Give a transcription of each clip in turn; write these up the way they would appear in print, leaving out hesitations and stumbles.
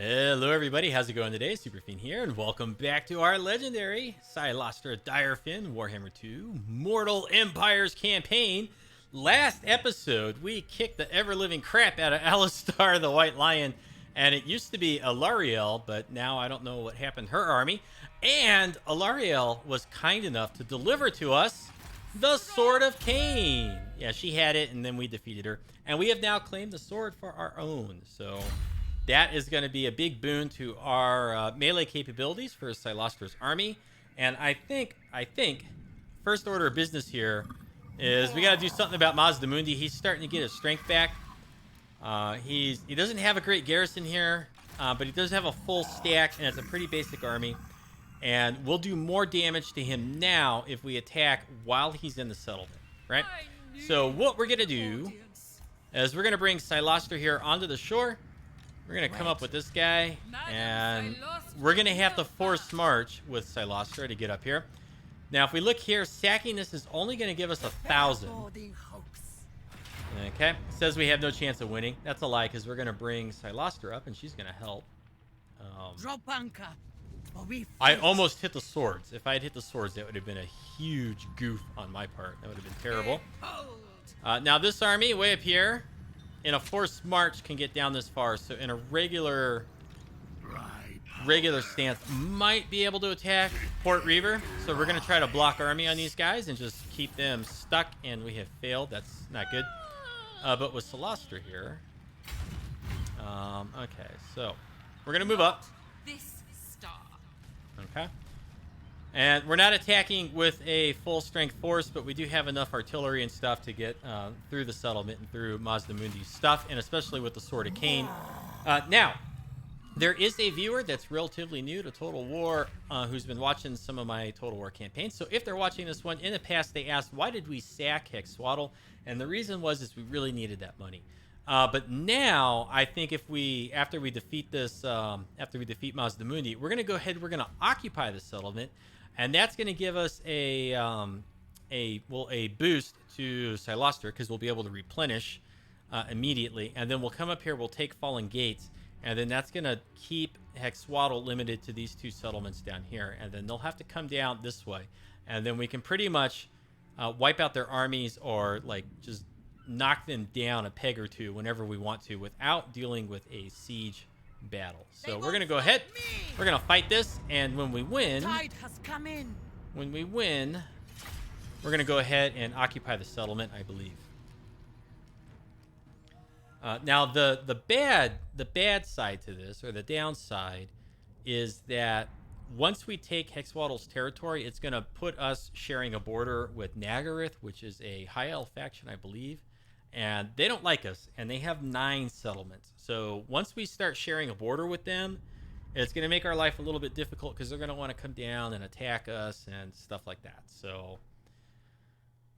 Hello everybody, how's it going today? Superfiend here, and welcome back to our legendary Cylostra Direfin Warhammer 2 Mortal Empires campaign. Last episode, we kicked the ever-living crap out of Alistar the White Lion, and it used to be Alarielle, but now I don't know what happened to her army. And Alarielle was kind enough to deliver to us the Sword of Khaine. Yeah, she had it, and then we defeated her. And we have now claimed the sword for our own, so that is going to be a big boon to our melee capabilities for Cylostra's army. And I think, first order of business here is we got to do something about Mazdamundi. He's starting to get his strength back. He doesn't have a great garrison here, but he does have a full stack, and it's a pretty basic army. And we'll do more damage to him now if we attack while he's in the settlement, right? So what we're going to do is we're going to bring Cylostra here onto the shore. We're going to come up with this guy, and we're going to have to force march with Cylostra to get up here. Now, if we look here, sacking this is only going to give us 1,000. Okay, it says we have no chance of winning. That's a lie, because we're going to bring Cylostra up, and she's going to help. I almost hit the swords. If I had hit the swords, that would have been a huge goof on my part. That would have been terrible. Now, this army, way up here, in a forced march can get down this far, so in a regular stance might be able to attack Port Reaver. So we're going to try to block army on these guys and just keep them stuck, and we have failed. That's not good. But with Cylostra here, okay, so we're going to move up. Okay. And we're not attacking with a full-strength force, but we do have enough artillery and stuff to get through the settlement and through Mazdamundi's stuff, and especially with the Sword of Khaine. Now, there is a viewer that's relatively new to Total War who's been watching some of my Total War campaigns. So if they're watching this one, in the past they asked, why did we sack Hexwaddle? And the reason was we really needed that money. But now, I think after we defeat Mazdamundi, we're going to go ahead, we're going to occupy the settlement. And that's going to give us a boost to Cylostra, because we'll be able to replenish immediately. And then we'll come up here, we'll take Fallen Gates, and then that's going to keep Hexwaddle limited to these two settlements down here. And then they'll have to come down this way. And then we can pretty much wipe out their armies, or like just knock them down a peg or two whenever we want to, without dealing with a siege battle. So we're gonna go ahead, we're gonna fight this, and when we win, we're gonna go ahead and occupy the settlement, I believe. Now the bad side to this, or the downside, is that once we take Hexwaddle's territory, it's gonna put us sharing a border with Nagarythe, which is a high elf faction, I believe. And they don't like us, and they have 9 settlements. So once we start sharing a border with them, it's going to make our life a little bit difficult, because they're going to want to come down and attack us and stuff like that. So,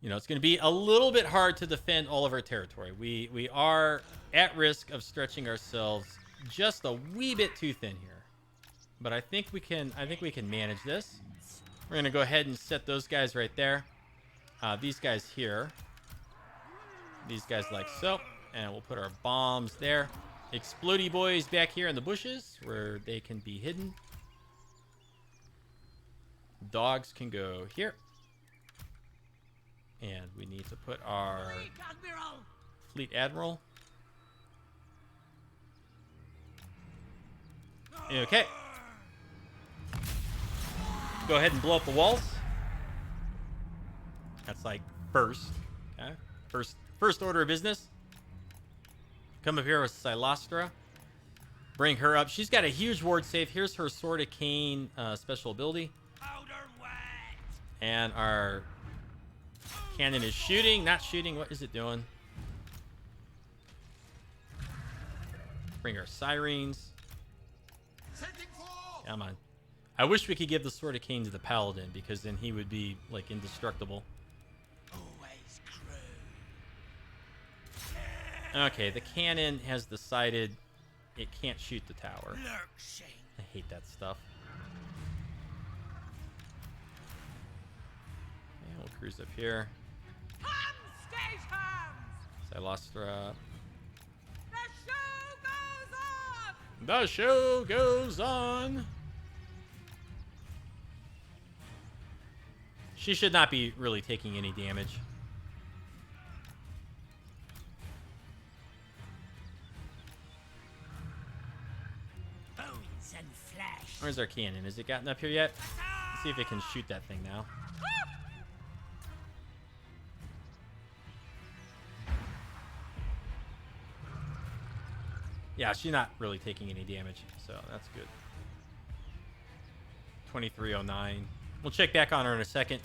you know, it's going to be a little bit hard to defend all of our territory. We are at risk of stretching ourselves just a wee bit too thin here. But I think we can manage this. We're going to go ahead and set those guys right there. These guys here. These guys like so, and we'll put our bombs there. Explodey boys back here in the bushes where they can be hidden. Dogs can go here. And we need to put our Fleet Admiral. Okay. Go ahead and blow up the walls. That's like first. Okay. First order of business. Come up here with Cylostra. Bring her up. She's got a huge ward save. Here's her Sword of Khaine special ability. And our cannon is shooting. Not shooting. What is it doing? Bring our sirens. Come on. I wish we could give the Sword of Khaine to the Paladin, because then he would be like indestructible. Okay, the cannon has decided it can't shoot the tower. I hate that stuff. And we'll cruise up here. Cylostra. The show goes on. She should not be really taking any damage. Bones and flesh. Where's our cannon? Has it gotten up here yet? Let's see if it can shoot that thing now. Yeah, she's not really taking any damage, so that's good. 2309. We'll check back on her in a second.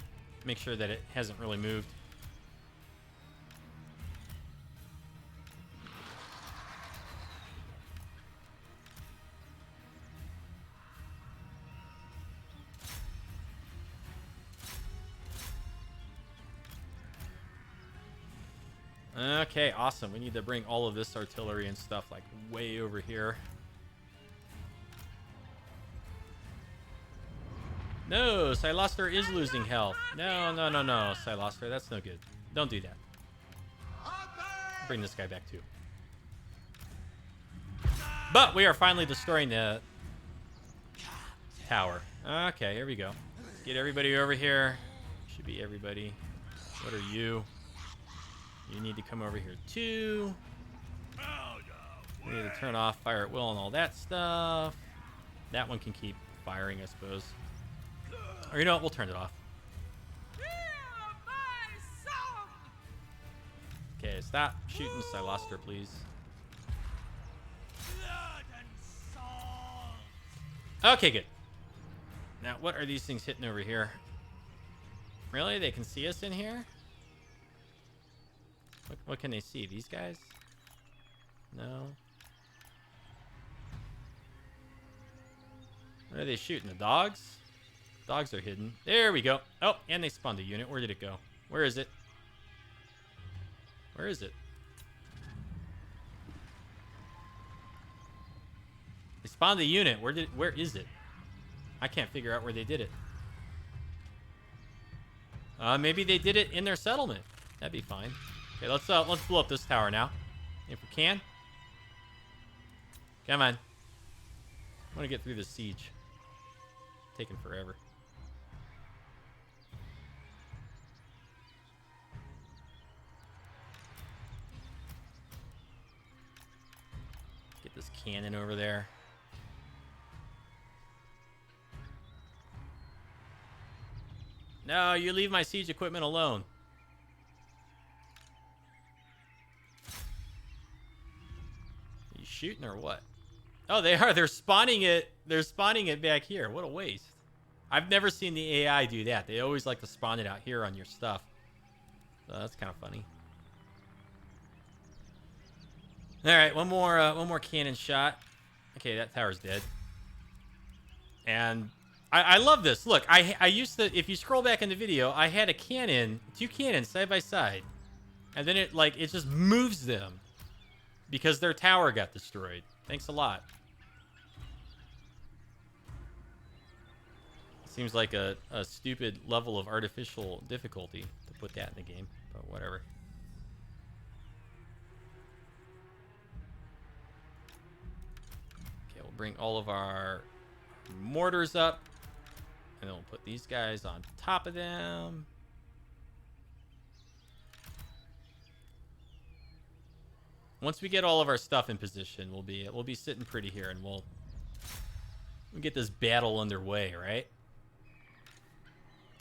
Make sure that it hasn't really moved. Okay, awesome. We need to bring all of this artillery and stuff like way over here. No, Cylostra is losing health. No, no, no, no, Cylostra, that's no good. Don't do that. Bring this guy back too. But we are finally destroying the tower. Okay, here we go. Let's get everybody over here. Should be everybody. What are you? You need to come over here too. We need to turn off fire at will and all that stuff. That one can keep firing, I suppose. Or you know what? We'll turn it off. Okay, stop shooting Cylostra, please. Okay, good. Now, what are these things hitting over here? Really? They can see us in here? What can they see? These guys? No. What are they shooting? The dogs? Dogs are hidden. There we go. Oh, and they spawned a unit. Where did it go? Where is it? Where is it? They spawned a unit. Where is it? I can't figure out where they did it. Maybe they did it in their settlement. That'd be fine. Okay, let's blow up this tower now. If we can. Come on. I want to get through the siege. It's taking forever. Get this cannon over there. No, you leave my siege equipment alone. Are you shooting or what? Oh, they are. They're spawning it. They're spawning it back here. What a waste. I've never seen the AI do that. They always like to spawn it out here on your stuff. So that's kind of funny. All right, one more cannon shot. Okay, that tower's dead. And I love this. Look, I used to, if you scroll back in the video, I had a cannon, two cannons side by side. And then it just moves them because their tower got destroyed. Thanks a lot. Seems like a stupid level of artificial difficulty to put that in the game, but whatever. Okay, we'll bring all of our mortars up, and then we'll put these guys on top of them. Once we get all of our stuff in position, we'll be sitting pretty here, and we'll get this battle underway, right?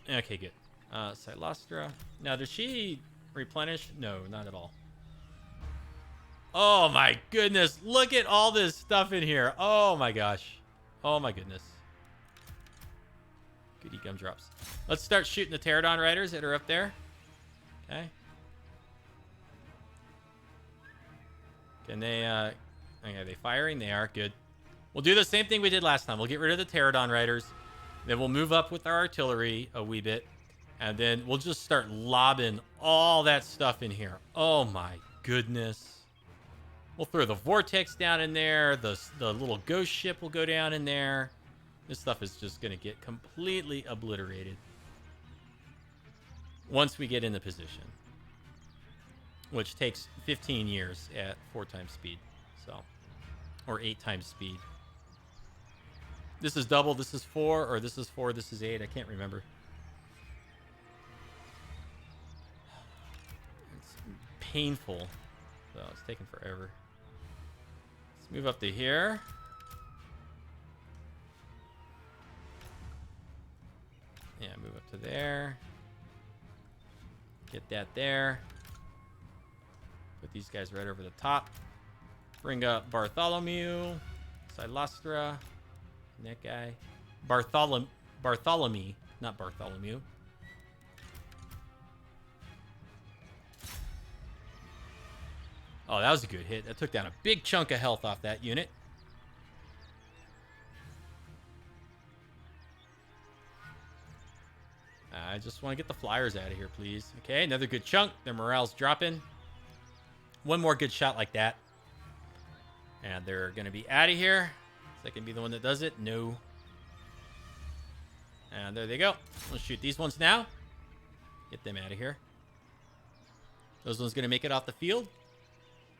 Okay, good. Cylostra. Now, does she replenish? No, not at all. Oh my goodness! Look at all this stuff in here. Oh my gosh. Oh my goodness. Goody gumdrops. Let's start shooting the Pterodon riders that are up there. Okay. Can they, okay, are they firing? They are. Good. We'll do the same thing we did last time. We'll get rid of the Pterodon riders. Then we'll move up with our artillery a wee bit. And then we'll just start lobbing all that stuff in here. Oh my goodness. We'll throw the vortex down in there. The little ghost ship will go down in there. This stuff is just going to get completely obliterated once we get into position, which takes 15 years at 4 times speed. So Or 8 times speed. This is double, this is 4, or this is 4, this is 8. I can't remember. It's painful. So it's taking forever. Let's move up to here. Yeah, move up to there. Get that there. Put these guys right over the top. Bring up Bartholomew. Cylostra. That guy. Bartholomew. Not Bartholomew. Oh, that was a good hit. That took down a big chunk of health off that unit. I just want to get the flyers out of here, please. Okay, another good chunk. Their morale's dropping. One more good shot like that. And they're going to be out of here. Is that going to be the one that does it? No. And there they go. Let's shoot these ones now. Get them out of here. Those ones going to make it off the field?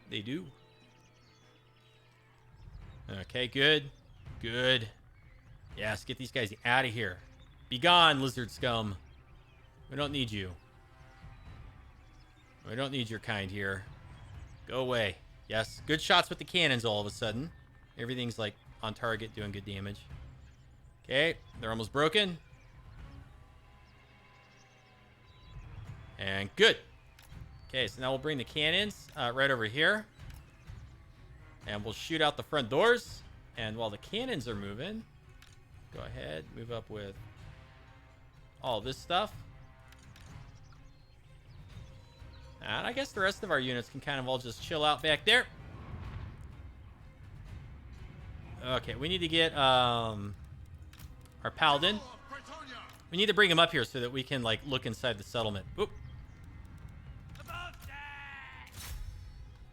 They do. Okay, good. Good. Yes, get these guys out of here. Be gone, lizard scum. We don't need you. We don't need your kind here. Go away. Yes, good shots with the cannons all of a sudden. Everything's like on target, doing good damage. Okay, they're almost broken. And good. Okay, so now we'll bring the cannons right over here. And we'll shoot out the front doors. And while the cannons are moving, go ahead, move up with all this stuff. And I guess the rest of our units can kind of all just chill out back there. Okay, we need to get our paladin. We need to bring him up here so that we can like look inside the settlement. Oop.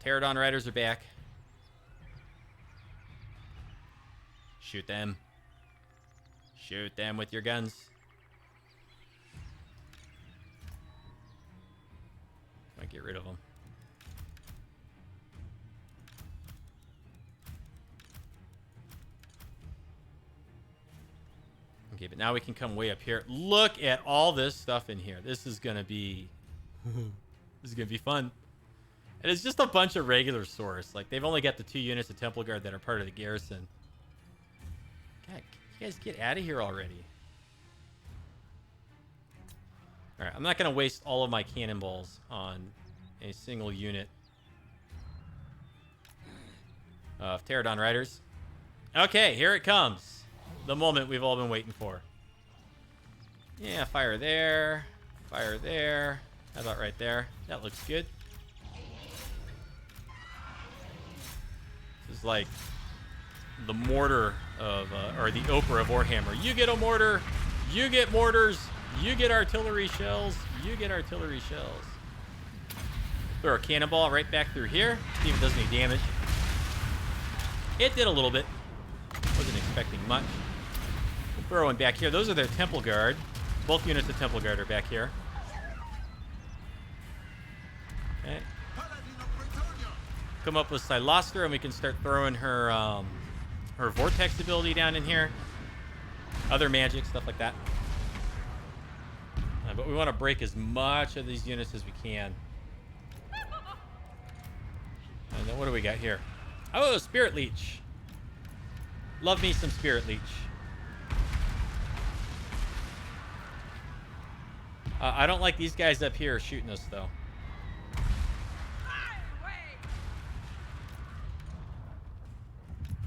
Pterodon riders are back. Shoot them. Shoot them with your guns. Might get rid of them. Okay, but now we can come way up here. Look at all this stuff in here. This is gonna be this is gonna be fun. And it's just a bunch of regular source. Like they've only got the 2 units of Temple Guard that are part of the garrison. God, you guys get out of here already. Alright, I'm not going to waste all of my cannonballs on a single unit of Pterodon Riders. Okay, here it comes. The moment we've all been waiting for. Yeah, fire there. Fire there. How about right there? That looks good. This is like the mortar of, or the Oprah of Warhammer. You get a mortar, you get mortars, you get artillery shells, you get artillery shells. Throw a cannonball right back through here, see if it does any damage. It did a little bit. Wasn't expecting much. We'll throw one back here. Those are their Temple Guard. Both units of Temple Guard are back here. Okay. Come up with Cylostra, and we can start throwing her her vortex ability down in here. Other magic, stuff like that. But we want to break as much of these units as we can. And then what do we got here? Oh, Spirit Leech. Love me some Spirit Leech. I don't like these guys up here shooting us, though.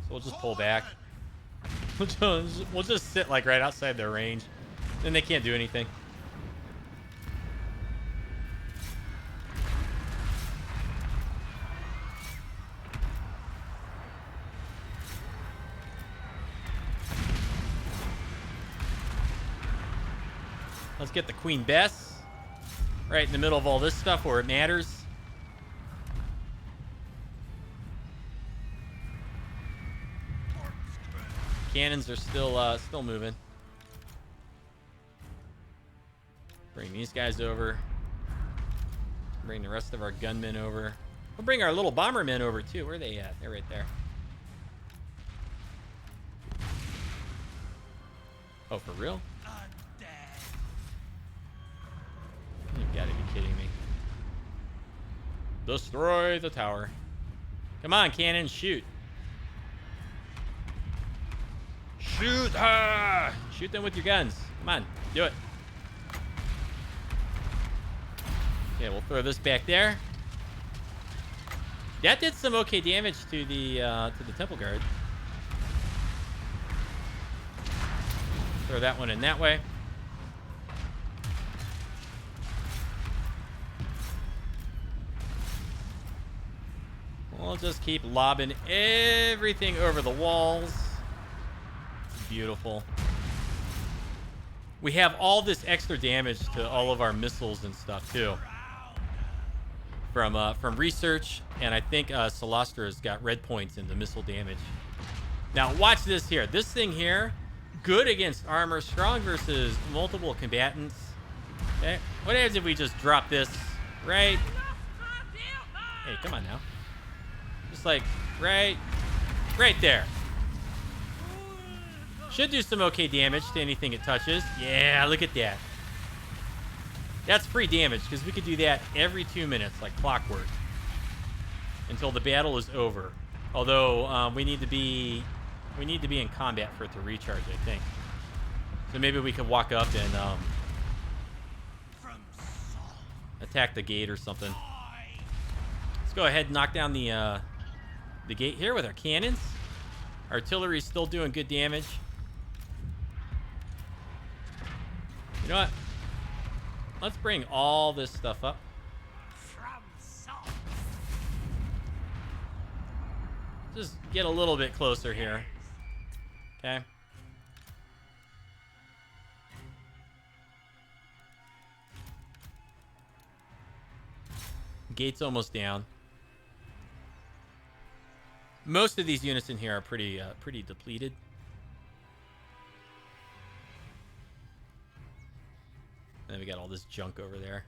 So we'll just pull back. We'll just sit like right outside their range. Then they can't do anything. Let's get the Queen Bess right in the middle of all this stuff where it matters. Cannons are still moving. Bring these guys over. Bring the rest of our gunmen over. We'll bring our little bombermen over too. Where are they at? They're right there. Oh, for real? You gotta be kidding me. Destroy the tower. Come on, cannon, shoot. Shoot! Ah! Shoot them with your guns. Come on, do it. Okay, we'll throw this back there. That did some okay damage to the temple guard. Throw that one in that way. We'll just keep lobbing everything over the walls. Beautiful. We have all this extra damage to all of our missiles and stuff too. From research, and I think Cylostra's got red points in the missile damage. Now watch this here. This thing here, good against armor, strong versus multiple combatants. Okay, what happens if we just drop this right? Hey, come on now. Just like right there. Should do some okay damage to anything it touches. Yeah, look at that. That's free damage, because we could do that every 2 minutes, like clockwork, until the battle is over. Although we need to be in combat for it to recharge, I think. So maybe we could walk up and attack the gate or something. Let's go ahead and knock down the gate here with our cannons. Artillery's still doing good damage. You know what? Let's bring all this stuff up. Just get a little bit closer here. Okay. Gate's almost down. Most of these units in here are pretty depleted. And then we got all this junk over there.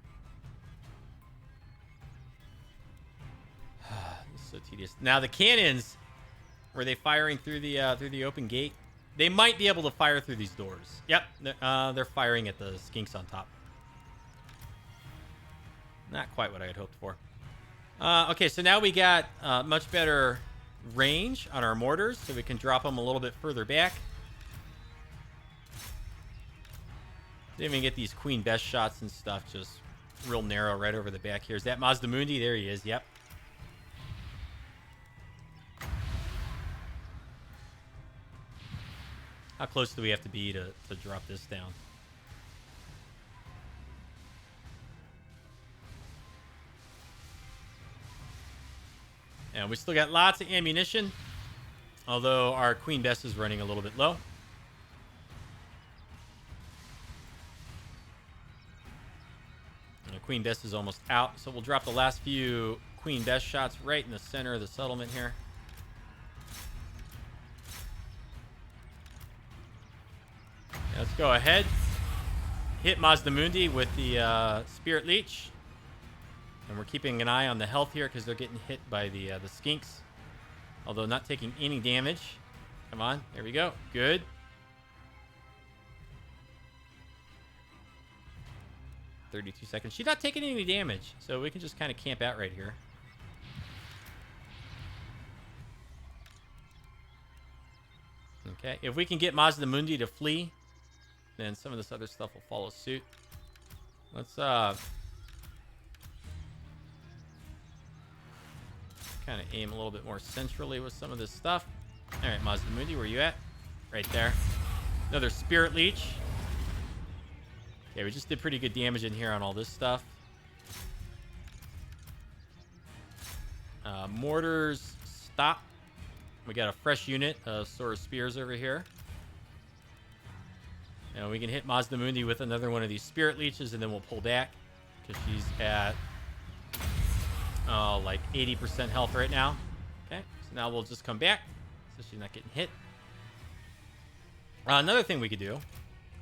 This is so tedious. Now the cannons, were they firing through the open gate? They might be able to fire through these doors. Yep, they're firing at the skinks on top. Not quite what I had hoped for. Okay, so now we got much better range on our mortars, so we can drop them a little bit further back. Didn't even get these Queen Best shots and stuff, just real narrow right over the back here. Is that Mazdamundi? There he is, yep. How close do we have to be to drop this down? And we still got lots of ammunition, although our Queen Best is running a little bit low. And the Queen Best is almost out, so we'll drop the last few Queen Best shots right in the center of the settlement here. Let's go ahead. Hit Mazdamundi with the Spirit Leech. And we're keeping an eye on the health here because they're getting hit by the skinks. Although not taking any damage. Come on. There we go. Good. "32 seconds. She's not taking any damage. So we can just kind of camp out right here. Okay. If we can get Mazdamundi to flee, then some of this other stuff will follow suit. Let's kind of aim a little bit more centrally with some of this stuff. All right, Mazdamundi, where you at? Right there. Another Spirit Leech. Okay, we just did pretty good damage in here on all this stuff. Mortars, stop. We got a fresh unit of Sword of Spears over here. And we can hit Mazdamundi with another one of these Spirit Leeches, and then we'll pull back because she's at like 80% health right now. Okay, so now we'll just come back so she's not getting hit. Another thing we could do,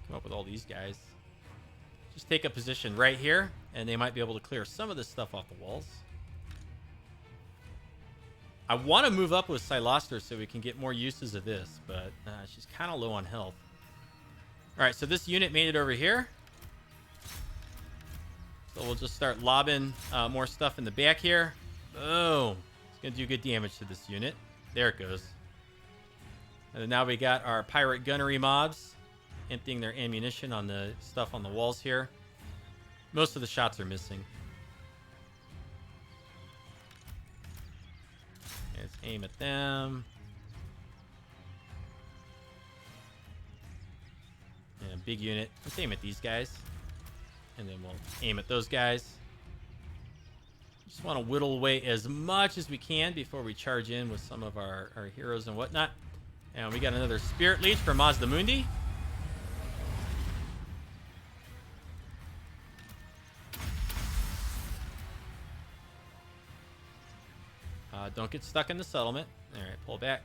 come up with all these guys, just take a position right here, and they might be able to clear some of this stuff off the walls. I want to move up with Cylostra so we can get more uses of this, but she's kind of low on health. All right, so this unit made it over here. So we'll just start lobbing more stuff in the back here. Boom. It's going to do good damage to this unit. There it goes. And then now we got our pirate gunnery mobs emptying their ammunition on the stuff on the walls here. Most of the shots are missing. Let's aim at them. And big unit. Let's aim at these guys. And then we'll aim at those guys. Just want to whittle away as much as we can before we charge in with some of our heroes and whatnot. And we got another Spirit Leech for Mazdamundi. Don't get stuck in the settlement. All right, pull back.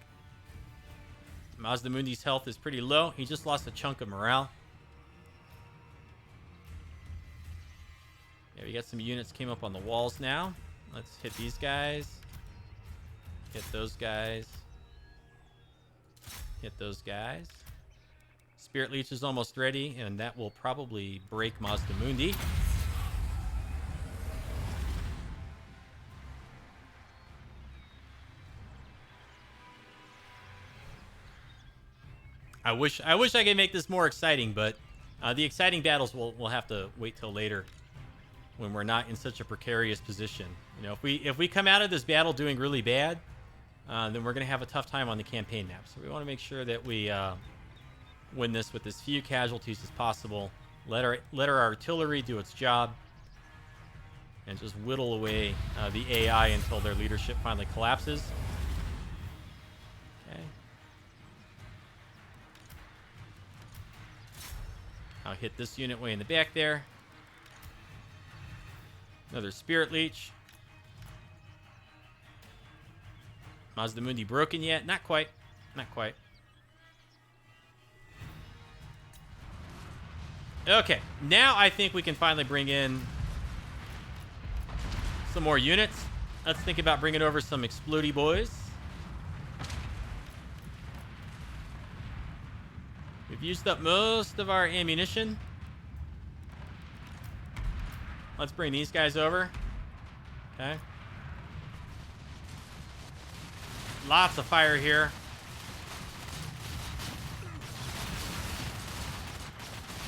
Mazdamundi's health is pretty low. He just lost a chunk of morale. Yeah, we got some units came up on the walls now. Let's hit these guys. Hit those guys. Hit those guys. Spirit Leech is almost ready, and that will probably break Mazdamundi. I wish I could make this more exciting, but the exciting battles we'll have to wait till later, when we're not in such a precarious position. You know, if we come out of this battle doing really bad, then we're gonna have a tough time on the campaign map. So we want to make sure that we win this with as few casualties as possible. Let our artillery do its job, and just whittle away the AI until their leadership finally collapses. Okay. I'll hit this unit way in the back there. Another Spirit Leech. Mazdamundi broken yet? Not quite. Not quite. Okay, now I think we can finally bring in some more units. Let's think about bringing over some Explodey boys. We've used up most of our ammunition. Let's bring these guys over. Okay. Lots of fire here.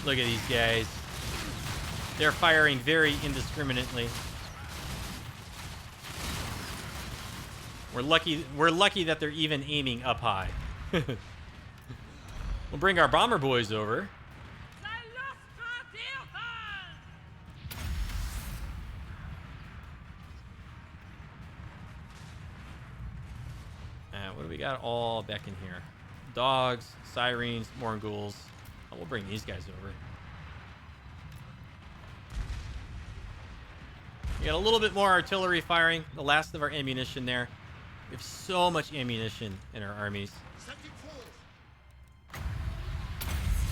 Look at these guys. They're firing very indiscriminately. We're lucky that they're even aiming up high. We'll bring our bomber boys over. Cylostra Direfin! What do we got all back in here? Dogs, sirens, Morghuls. Oh, we'll bring these guys over. We got a little bit more artillery firing. The last of our ammunition there. We have so much ammunition in our armies.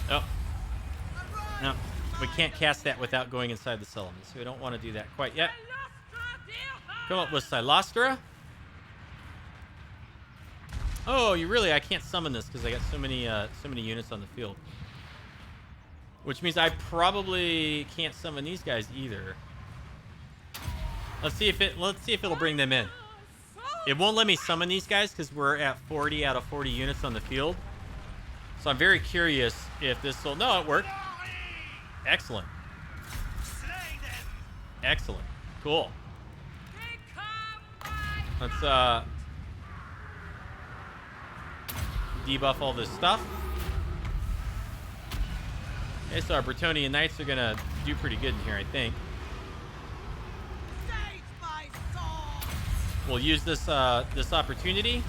Oh. No. We can't cast that without going inside the settlement, so we don't want to do that quite yet. Come up with Cylostra. Oh, I can't summon this because I got so many units on the field. Which means I probably can't summon these guys either. Let's see if it'll bring them in. It won't let me summon these guys because we're at 40 out of 40 units on the field. So I'm very curious if this will... No, it worked. Excellent. Excellent. Cool. Let's debuff all this stuff. Okay, so our Bretonnian Knights are going to do pretty good in here, I think. We'll use this opportunity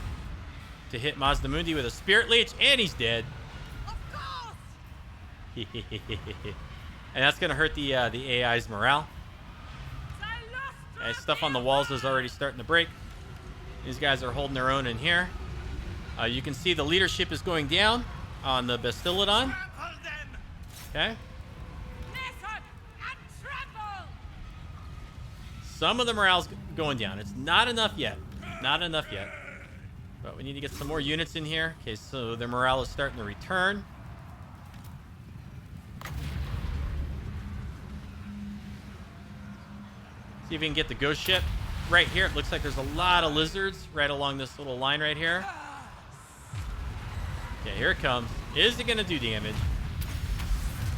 to hit Mazdamundi with a Spirit Leech, and he's dead. And that's going to hurt the AI's morale. Stuff on the walls is already starting to break. These guys are holding their own in here. You can see the leadership is going down on the Bastiladon. Okay. Some of the morale's going down. It's not enough yet. Not enough yet. But we need to get some more units in here. Okay, so their morale is starting to return. See if we can get the ghost ship right here. It looks like there's a lot of lizards right along this little line right here. Okay, here it comes. Is it going to do damage?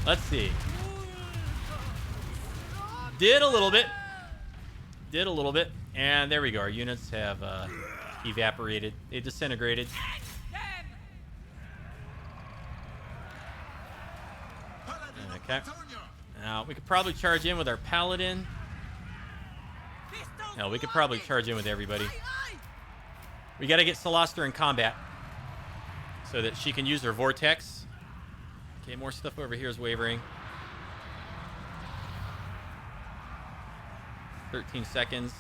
Let's see. Did a little bit. Did a little bit. And there we go. Our units have evaporated. They disintegrated. Okay. Now, we could probably charge in with our paladin. Hell, we could probably charge in with everybody. We got to get Cylostra in combat so that she can use her vortex. Okay, more stuff over here is wavering. 13 seconds.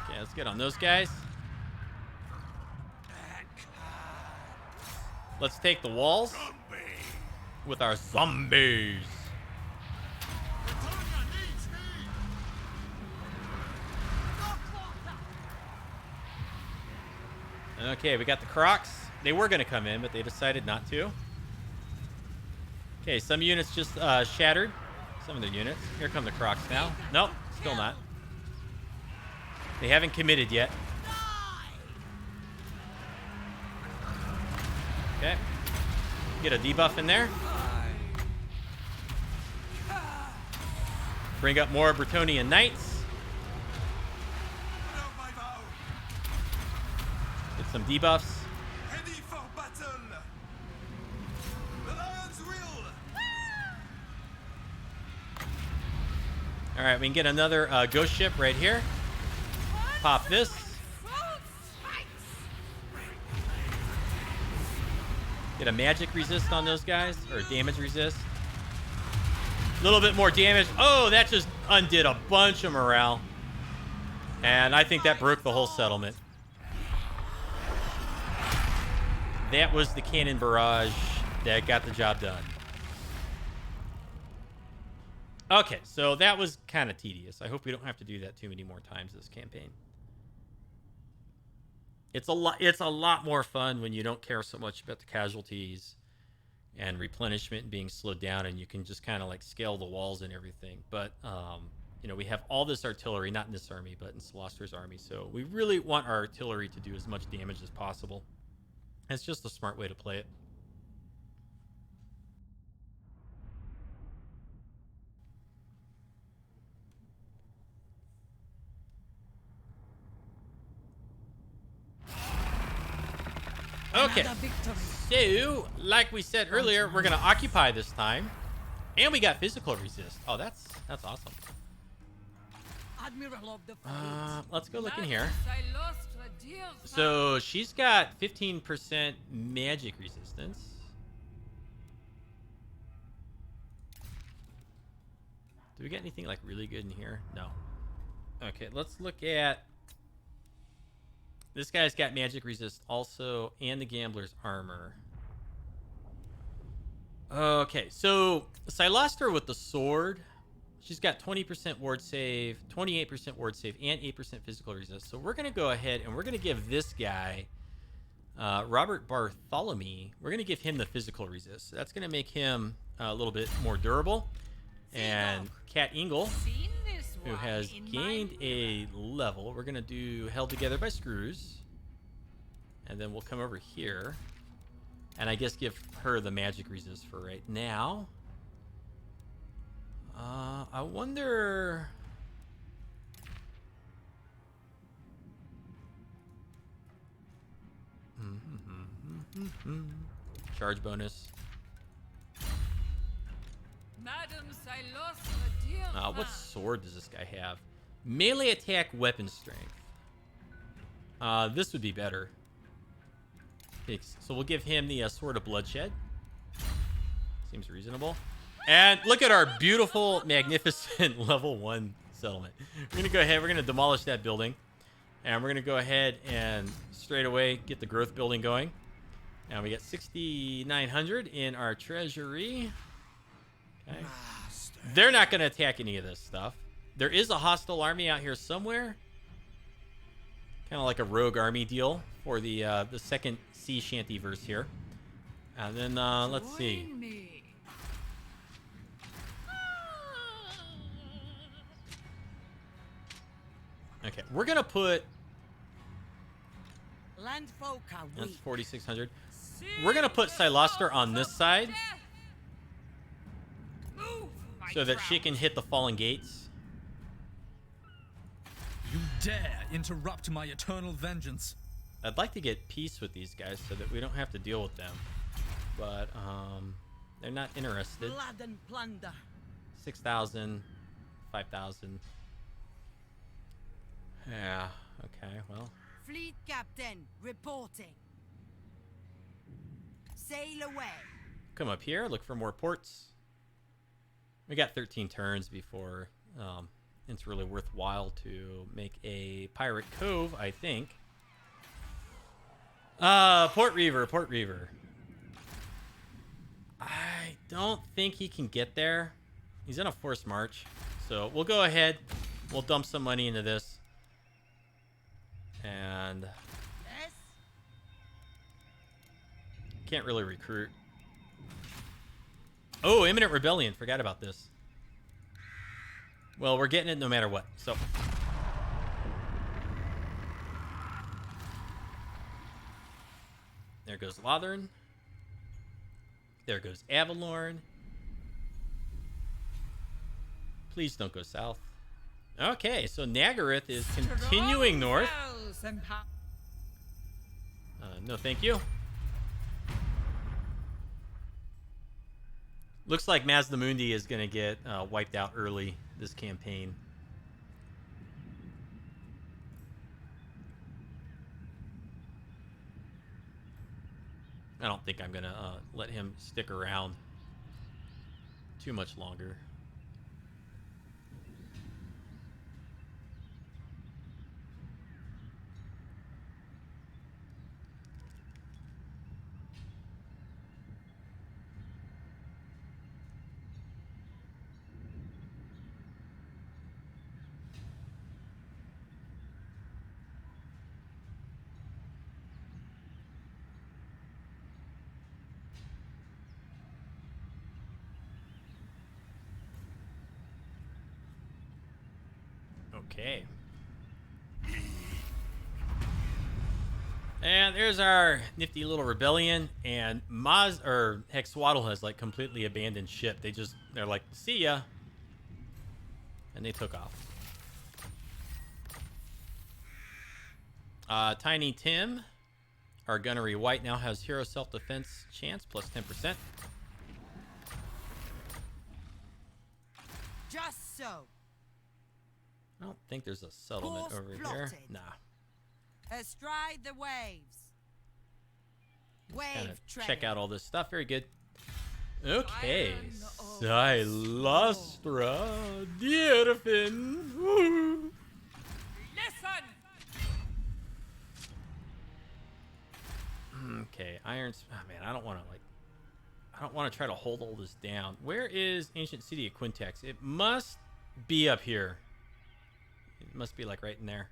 Okay, let's get on those guys. Let's take the walls with our zombies. Okay, we got the Crocs. They were going to come in, but they decided not to. Okay, some units just shattered. Some of their units. Here come the Crocs now. Nope, still not. They haven't committed yet. Okay. Get a debuff in there. Bring up more Bretonnian Knights. Get some debuffs. All right, we can get another ghost ship right here. Pop this. Get a magic resist on those guys, or damage resist. A little bit more damage. Oh, that just undid a bunch of morale. And I think that broke the whole settlement. That was the cannon barrage that got the job done. Okay, so that was kind of tedious. I hope we don't have to do that too many more times this campaign. It's a lot more fun when you don't care so much about the casualties and replenishment being slowed down, and you can just kind of like scale the walls and everything. But you know, we have all this artillery, not in this army, but in Cylostra's army. So we really want our artillery to do as much damage as possible. It's just a smart way to play it. Okay, so like we said earlier, we're gonna occupy this time, and we got physical resist. Oh, that's awesome. Let's go look in here. So she's got 15% magic resistance. Do we get anything like really good in here? No. Okay, let's look at. This guy's got magic resist also, and the gambler's armor. Okay, so Cylostra with the sword, she's got 20% ward save, 28% ward save, and 8% physical resist. So we're going to go ahead and we're going to give this guy, Robert Bartholomew, we're going to give him the physical resist. So that's going to make him a little bit more durable. And Cat Ingle, who has gained a level. We're going to do Held Together by Screws. And then we'll come over here. And I guess give her the magic resist for right now. I wonder... Charge bonus. What sword does this guy have? Melee attack, weapon strength. This would be better. Okay, so we'll give him the Sword of Bloodshed. Seems reasonable. And look at our beautiful, magnificent level 1 settlement. We're going to go ahead. We're going to demolish that building. And we're going to go ahead and straight away get the growth building going. And we got 6,900 in our treasury. Okay. They're not going to attack any of this stuff. There is a hostile army out here somewhere. Kind of like a rogue army deal for the second sea shanty verse here. And then, let's see. Join me. Okay, we're gonna put... Landfolk are That's weak. 4,600. We're gonna put Cylostra on this side Move, my so that she trout. can hit the fallen gates. You dare interrupt my eternal vengeance. I'd like to get peace with these guys so that we don't have to deal with them. But, they're not interested. Blood and plunder. 6,000, 5,000. Yeah, okay, well. Fleet captain reporting. Sail away. Come up here, look for more ports. We got 13 turns before it's really worthwhile to make a pirate cove, I think. Port Reaver, Port Reaver. I don't think he can get there. He's in a forced march. So we'll go ahead. We'll dump some money into this. And Yes. can't really recruit. Oh, Imminent Rebellion. Forgot about this. Well, we're getting it no matter what. So there goes Lothern. There goes Avalorn. Please don't go south. Okay, so Nagarythe is continuing north. Bells and No, thank you. Looks like Mazdamundi is going to get wiped out early this campaign. I don't think I'm going to let him stick around too much longer. Okay. And there's our nifty little rebellion, and Hexwaddle has like completely abandoned ship. They're like, see ya. And they took off. Tiny Tim, our gunnery white, now has hero self-defense chance plus 10%. Just so. I don't think there's a settlement Course over here. plotted. Nah. Astride the waves. Kind Wave of train. check out all this stuff. Very good. Okay. Iron of Cylostra Direfin. Woo. listen. Okay, irons. Oh man, I don't want to try to hold all this down. Where is ancient city of Quintex? It must be up here. It must be like right in there.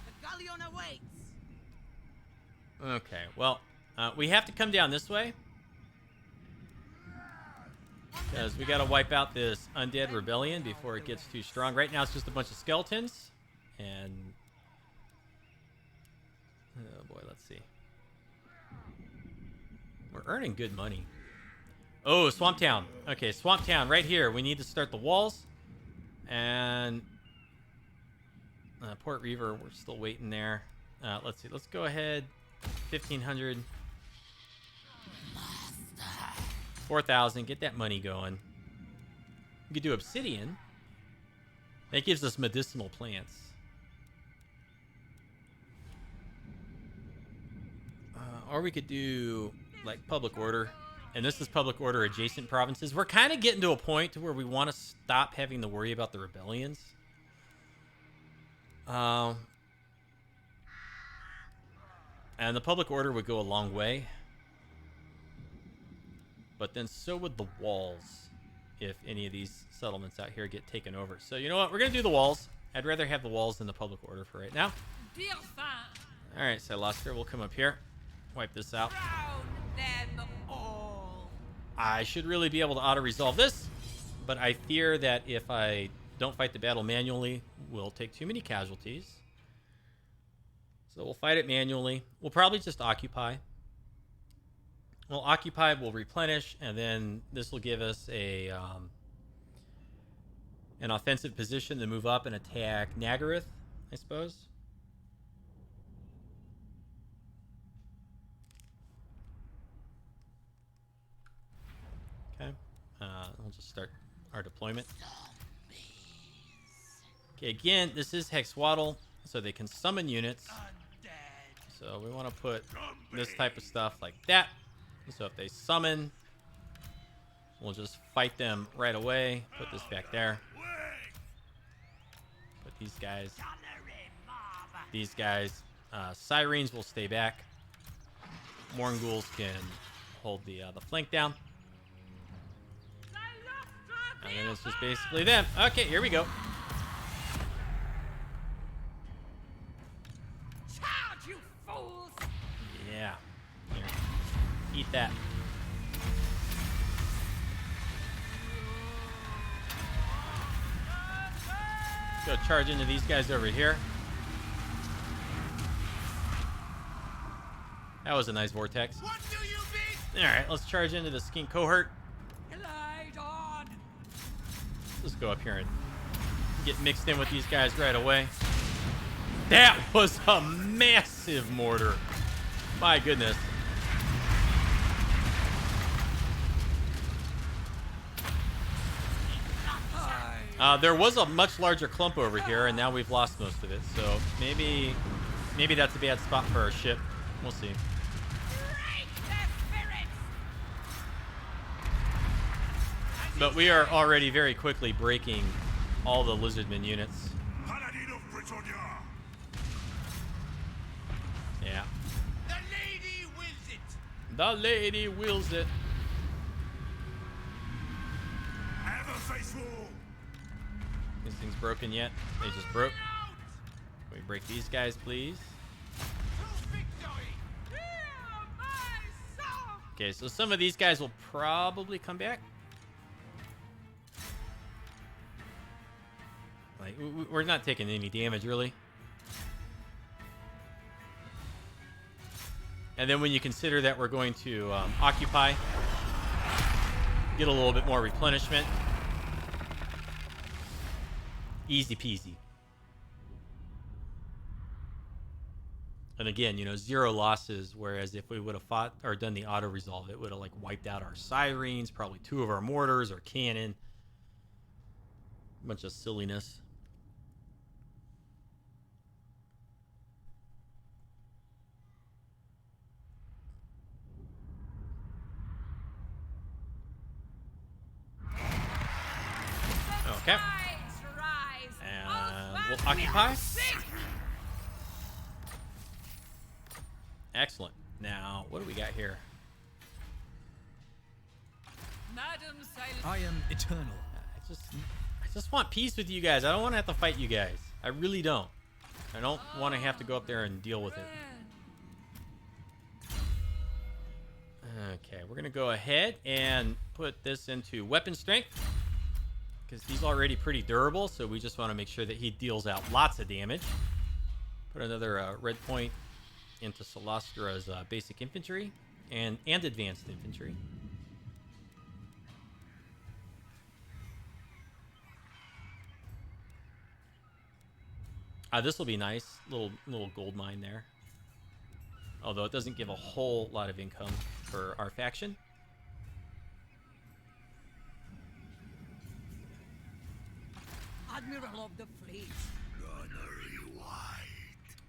The galleon awaits. Okay, well, we have to come down this way because we got to wipe out this undead rebellion before it gets too strong. Right now, it's just a bunch of skeletons, and oh boy, let's see. We're earning good money. Oh, Swamp Town. Okay, Swamp Town right here. We need to start the walls, and Port Reaver. We're still waiting there. Let's see. Let's go ahead. 1,500. 4,000. Get that money going. We could do obsidian. That gives us medicinal plants. Or we could do like public order. And this is public order adjacent provinces. We're kind of getting to a point to where we want to stop having to worry about the rebellions. And the public order would go a long way. But then so would the walls if any of these settlements out here get taken over. So you know what? We're going to do the walls. I'd rather have the walls than the public order for right now. Direfin. All right, Cylostra, we'll come up here. Wipe this out. Drown them all. I should really be able to auto-resolve this, but I fear that if I don't fight the battle manually, we'll take too many casualties. So we'll fight it manually. We'll probably just occupy. We'll occupy, we'll replenish, and then this will give us a an offensive position to move up and attack Nagarythe, I suppose. Okay. We'll just start our deployment. Okay, again, this is Hexwaddle, so they can summon units. So we want to put this type of stuff like that. So if they summon, we'll just fight them right away. Put this back there. Put these guys. These guys. Sirens will stay back. Mornghuls can hold the flank down. And then it's just basically them. Okay, here we go. Charge, you fools! Yeah. Here. Eat that. Let's go charge into these guys over here. That was a nice vortex. What do you mean? Alright, let's charge into the skink cohort. Glide on! Let's go up here and get mixed in with these guys right away. That was a massive mortar. My goodness. There was a much larger clump over here, and now we've lost most of it. So maybe that's a bad spot for our ship. We'll see. Break their spirits! But we are already very quickly breaking all the lizardmen units. Yeah. The lady wills it! The lady wills it. This thing's broken yet? They just broke. Can we break these guys, please? Okay, so some of these guys will probably come back. Like, we're not taking any damage, really. And then when you consider that we're going to occupy, get a little bit more replenishment. Easy peasy. And again, you know, 0 losses, whereas if we would have fought or done the auto-resolve, it would have, like, wiped out our sirens, probably 2 of our mortars or cannon. A bunch of silliness. Okay. And we'll occupy. Excellent. Now, what do we got here? Madam Silent. I am eternal. I just want peace with you guys. I don't want to have to fight you guys. I really don't. I don't want to have to go up there and deal with it. Okay, we're going to go ahead and put this into weapon strength, because he's already pretty durable, so we just want to make sure that he deals out lots of damage. Put another red point into Cylostra's basic infantry and advanced infantry. This will be nice, little gold mine there. Although it doesn't give a whole lot of income for our faction. Admiral of the fleet.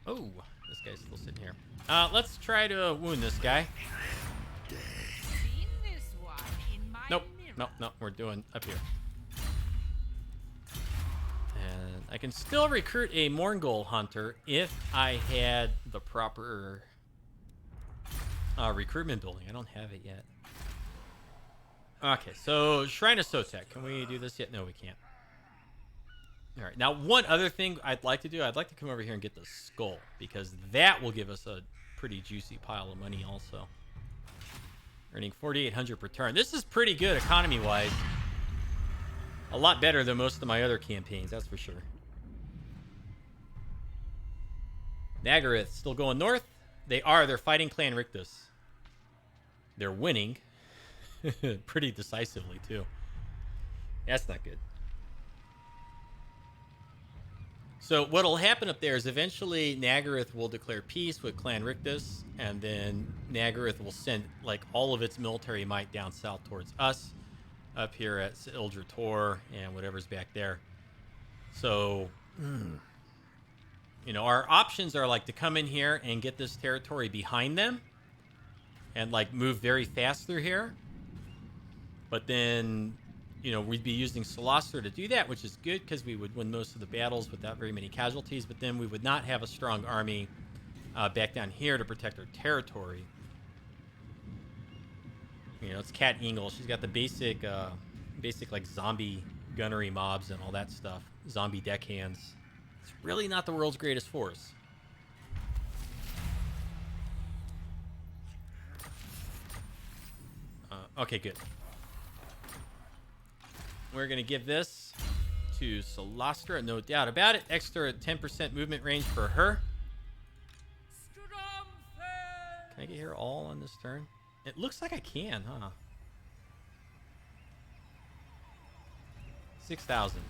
Oh, this guy's still sitting here. Let's try to wound this guy. Seen this one in my Nope, mirror. nope, we're doing up here. And I can still recruit a Morngul hunter if I had the proper recruitment building. I don't have it yet. Okay, so Shrine of Sotek. Can we do this yet? No, we can't. All right. Now, one other thing I'd like to do, I'd like to come over here and get the skull, because that will give us a pretty juicy pile of money also. Earning 4,800 per turn. This is pretty good economy-wise. A lot better than most of my other campaigns, that's for sure. Nagarythe still going north. They're fighting Clan Rictus. They're winning. Pretty decisively, too. That's not good. So what'll happen up there is eventually Nagarythe will declare peace with Clan Rictus, and then Nagarythe will send like all of its military might down south towards us, up here at Ildra Tor and whatever's back there. So, you know, our options are like to come in here and get this territory behind them, and like move very fast through here. But then, you know, we'd be using Cylostra to do that, which is good because we would win most of the battles without very many casualties. But then we would not have a strong army back down here to protect our territory. You know, it's Cat Ingle. She's got the basic like zombie gunnery mobs and all that stuff. Zombie deckhands. It's really not the world's greatest force. Okay, good. We're going to give this to Cylostra, no doubt about it. Extra 10% movement range for her. Can I get here all on this turn? It looks like I can, huh? 6,000.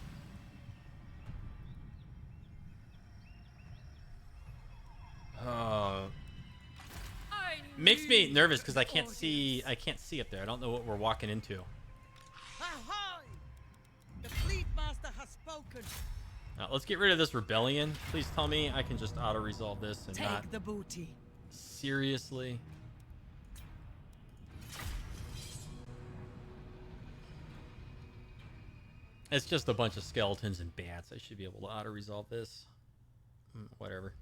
Makes me nervous because I can't see up there. I don't know what we're walking into. Ahoy! The fleet master has spoken. Let's get rid of this rebellion. Please tell me I can just auto-resolve this and Take not... the booty. Seriously? It's just a bunch of skeletons and bats. I should be able to auto-resolve this. Whatever.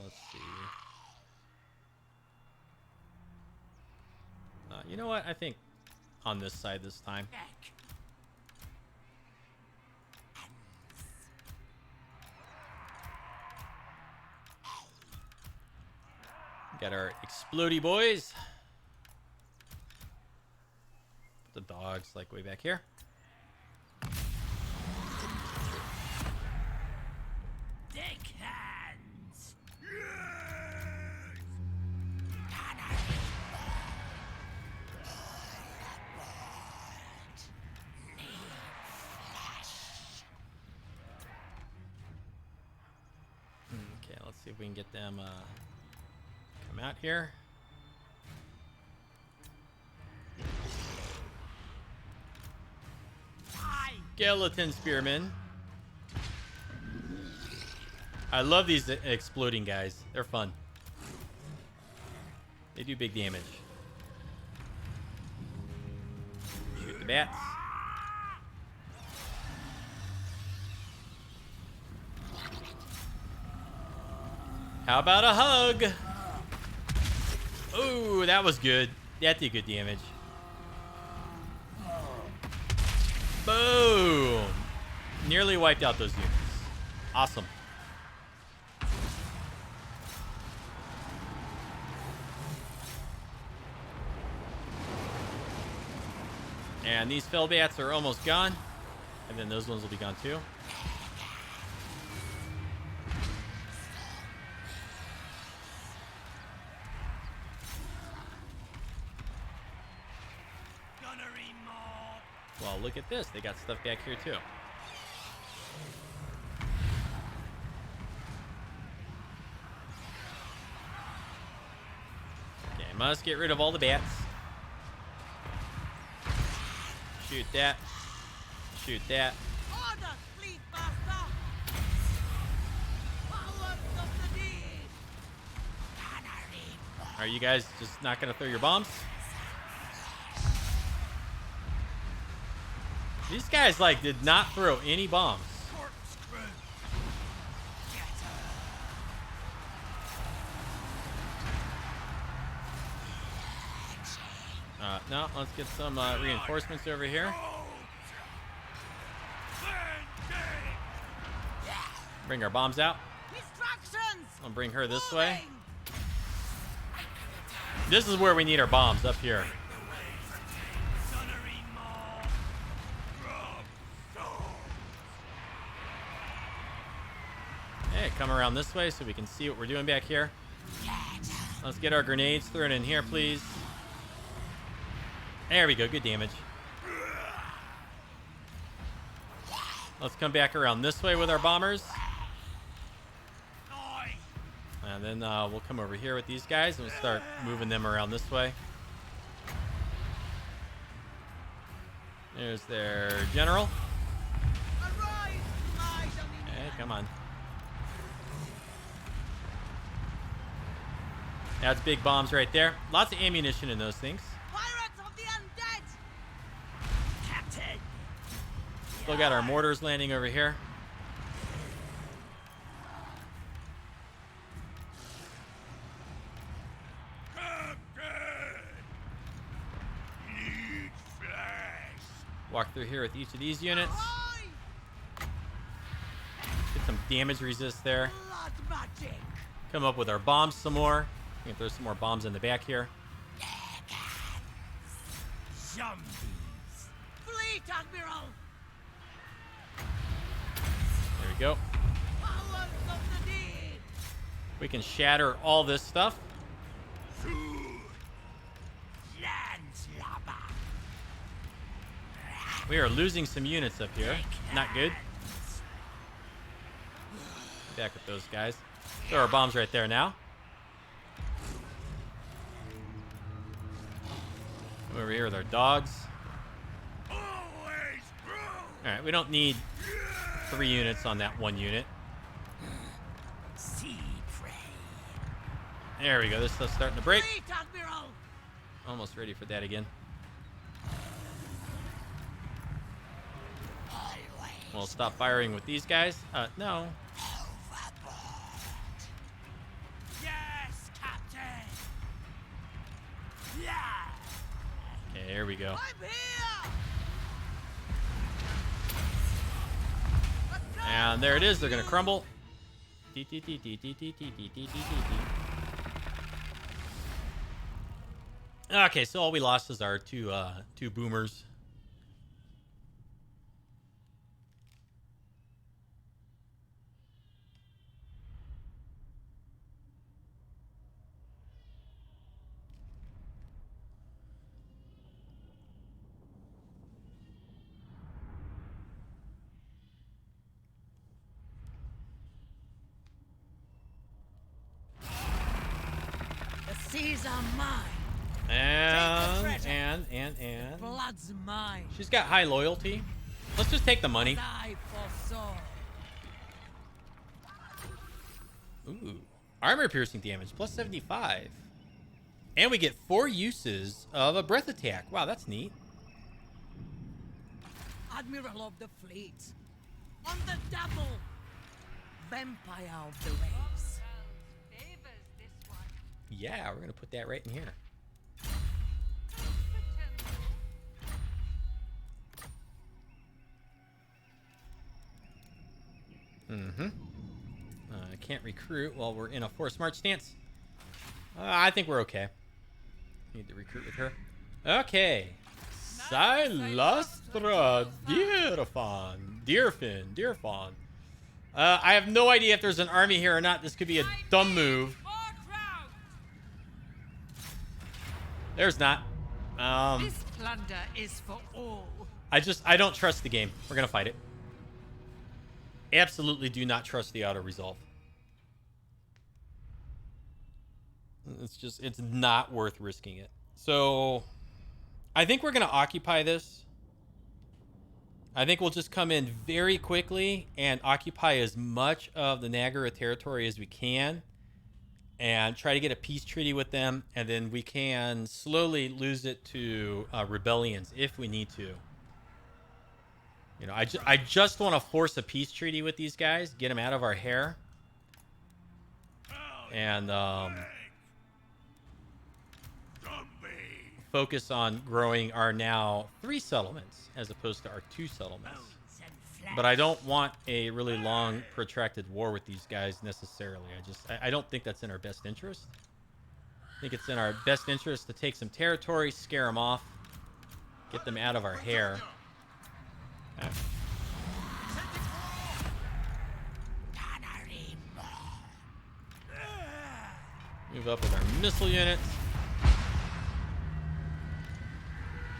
Let's see. You know what? I think on this side this time. Got our explodey boys. The dogs like way back here. See if we can get them come out here. Skeleton spearmen. I love these exploding guys. They're fun. They do big damage. Shoot the bats. How about a hug? Ooh, that was good. That did good damage. Boom. Nearly wiped out those units. Awesome. And these fell bats are almost gone. And then those ones will be gone too. Well, look at this. They got stuff back here, too. Okay, must get rid of all the bats. Shoot that. Shoot that. Order, fleet master! Powers of the deed! Are you guys just not going to throw your bombs? These guys, like, did not throw any bombs. No, let's get some reinforcements over here. Bring our bombs out. Distractions! I'll bring her this way. This is where we need our bombs, up here. Hey, come around this way so we can see what we're doing back here. Let's get our grenades thrown in here, please. There we go, good damage. Let's come back around this way with our bombers. And then we'll come over here with these guys and we'll start moving them around this way. There's their general. Hey, come on. That's big bombs right there. Lots of ammunition in those things. Pirates of the undead! Captain! Still got our mortars landing over here. Walk through here with each of these units. Get some damage resist there. Blood magic! Come up with our bombs some more. We can throw some more bombs in the back here. Zombies! Fleet Admiral! There we go. Powers of the dead! We can shatter all this stuff. Landslubber! We are losing some units up here. Not good. Back with those guys. Throw our bombs right there now. Come over here with our dogs. Alright, we don't need 3 units on that 1 unit. Sea prey! There we go. This stuff's starting to break. Fleet Admiral! Almost ready for that again. We'll stop firing with these guys. No. Yes, Captain! Yeah! Okay, here we go. I'm here! And there it is. They're going to crumble. Okay, so all we lost is our two boomers. The seas are mine. And Blood's mine. she's got high loyalty. Let's just take the money. Die for sword. Ooh, armor piercing damage plus 75, and we get 4 uses of a breath attack. Wow, that's neat. Admiral of the fleet. On the double. Vampire of the waves. Favors this one. Yeah, we're gonna put that right in here. I can't recruit while we're in a forced march stance. I think we're okay. Need to recruit with her. Okay. Cylostra Direfin. I have no idea if there's an army here or not. This could be a dumb move. There's not. This plunder is for all. I don't trust the game. We're gonna fight it. Absolutely do not trust the auto resolve. It's not worth risking it. So I think we're gonna occupy this. I think we'll just come in very quickly and occupy as much of the Nagarythe territory as we can. and try to get a peace treaty with them, and then we can slowly lose it to rebellions if we need to. You know, I just want to force a peace treaty with these guys, get them out of our hair, and focus on growing our now 3 settlements as opposed to our 2 settlements. But I don't want a really long, protracted war with these guys necessarily. I don't think that's in our best interest. I think it's in our best interest to take some territory, scare them off, get them out of our hair. Move up with our missile units.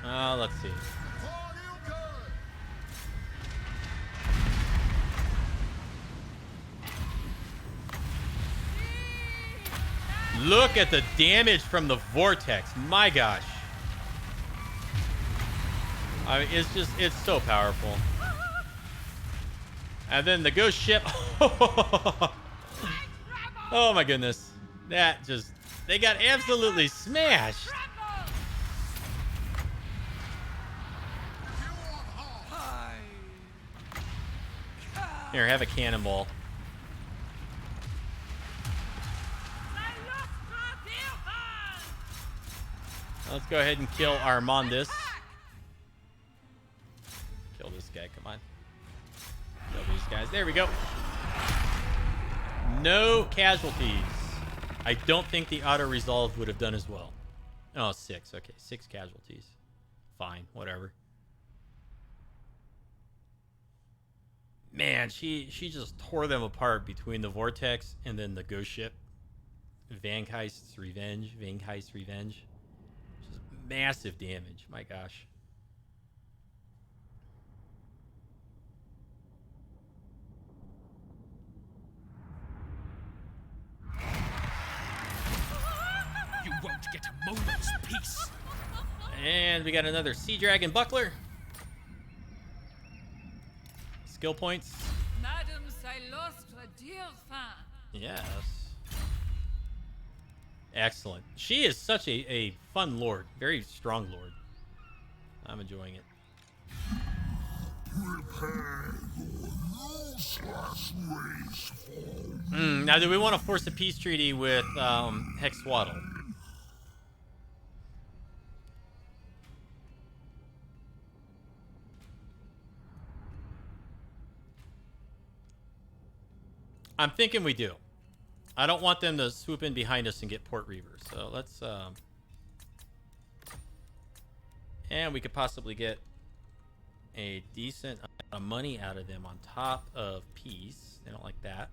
Let's see. Look at the damage from the vortex. My gosh. I mean, it's so powerful. And then the ghost ship. Oh my goodness. They got absolutely smashed. Here, have a cannonball. Let's go ahead and kill Armandus. Kill this guy, come on. Kill these guys. There we go. No casualties. I don't think the auto-resolve would have done as well. Oh, 6. Okay, 6 casualties. Fine, whatever. Man, she just tore them apart between the vortex and then the ghost ship. Vangheist's Revenge. Vangheist's Revenge. Just massive damage. My gosh. You won't get a moment's peace. And we got another Sea Dragon Buckler. Skill points. Madame Cylostra Direfin. Yes. Excellent. She is such a fun lord. Very strong lord. I'm enjoying it. Now, do we want to force a peace treaty with Hexwaddle? I'm thinking we do. I don't want them to swoop in behind us and get Port Reaver. So let's... and we could possibly get a decent amount of money out of them on top of peace. They don't like that.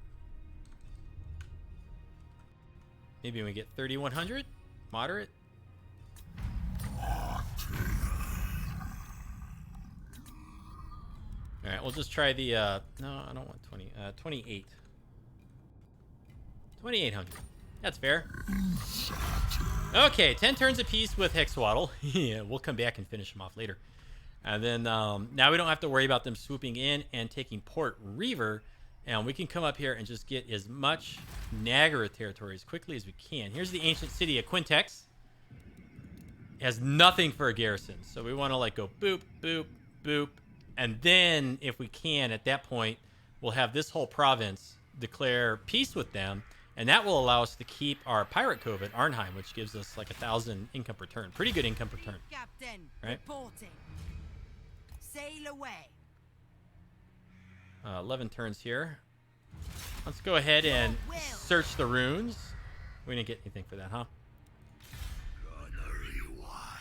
Maybe we get 3,100? Moderate? Alright, we'll just try the... no, I don't want 20. 28. 2,800. That's fair. Okay, 10 turns apiece with Hexwaddle. Yeah, we'll come back and finish them off later. And then now we don't have to worry about them swooping in and taking Port Reaver. And we can come up here and just get as much Nagarythe territory as quickly as we can. Here's the ancient city of Quintex. It has nothing for a garrison. So we want to like go boop, boop, boop. And then if we can, at that point, we'll have this whole province declare peace with them. And that will allow us to keep our pirate cove at Arnheim, which gives us like 1,000 income per turn. Pretty good income per turn. Captain, right? reporting. Sail away. 11 turns here. Let's go ahead and search the runes. We didn't get anything for that, huh?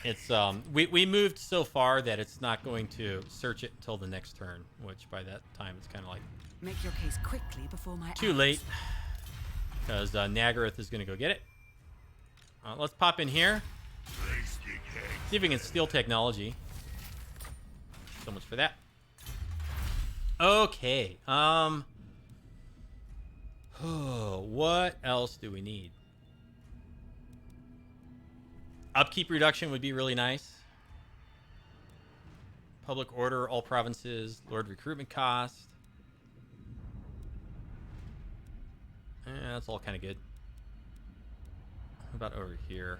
It's we moved so far that it's not going to search it until the next turn, which by that time it's kind of like Make your case quickly before my too late. Because Nagarythe is going to go get it. Let's pop in here. See if we can steal technology. So much for that. Okay. What else do we need? Upkeep reduction would be really nice. Public order, all provinces, lord recruitment cost. That's all kind of good. about over here?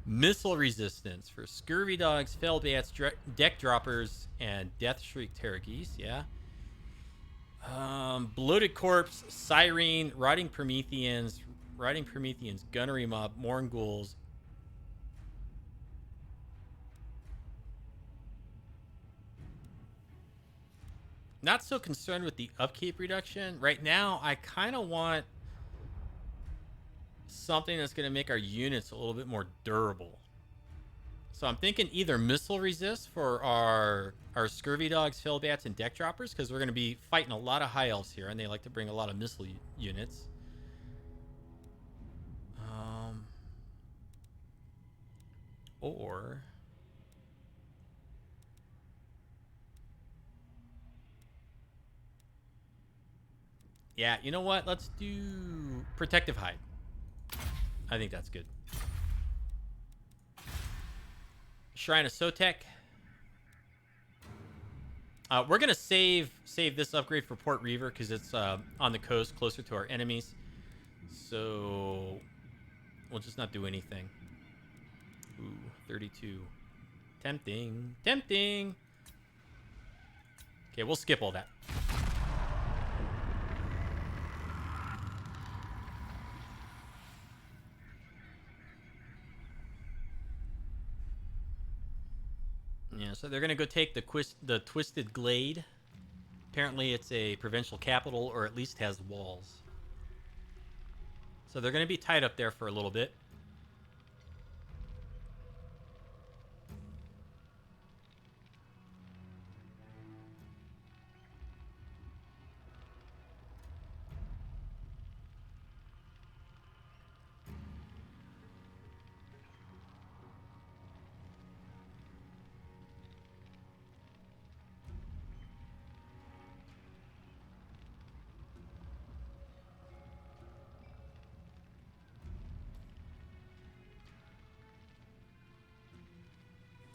Missile resistance for scurvy dogs, fell bats, deck droppers, and death shriek terrorgeese. Yeah. Bloated corpse, siren, rotting Prometheans, gunnery mob, morn ghouls. Not so concerned with the upkeep reduction right now. I kind of want something that's going to make our units a little bit more durable. So I'm thinking either missile resist for our scurvy dogs, fell bats, and deck droppers, because we're going to be fighting a lot of high elves here, and they like to bring a lot of missile units. Or yeah, you know what? Let's do protective hide. I think that's good. Shrine of Sotek. We're gonna save this upgrade for Port Reaver because it's on the coast, closer to our enemies. So we'll just not do anything. Ooh, 32. Tempting. Tempting. Okay, we'll skip all that. Yeah, so they're going to go take the Twisted Glade. Apparently it's a provincial capital, or at least has walls. So they're going to be tied up there for a little bit.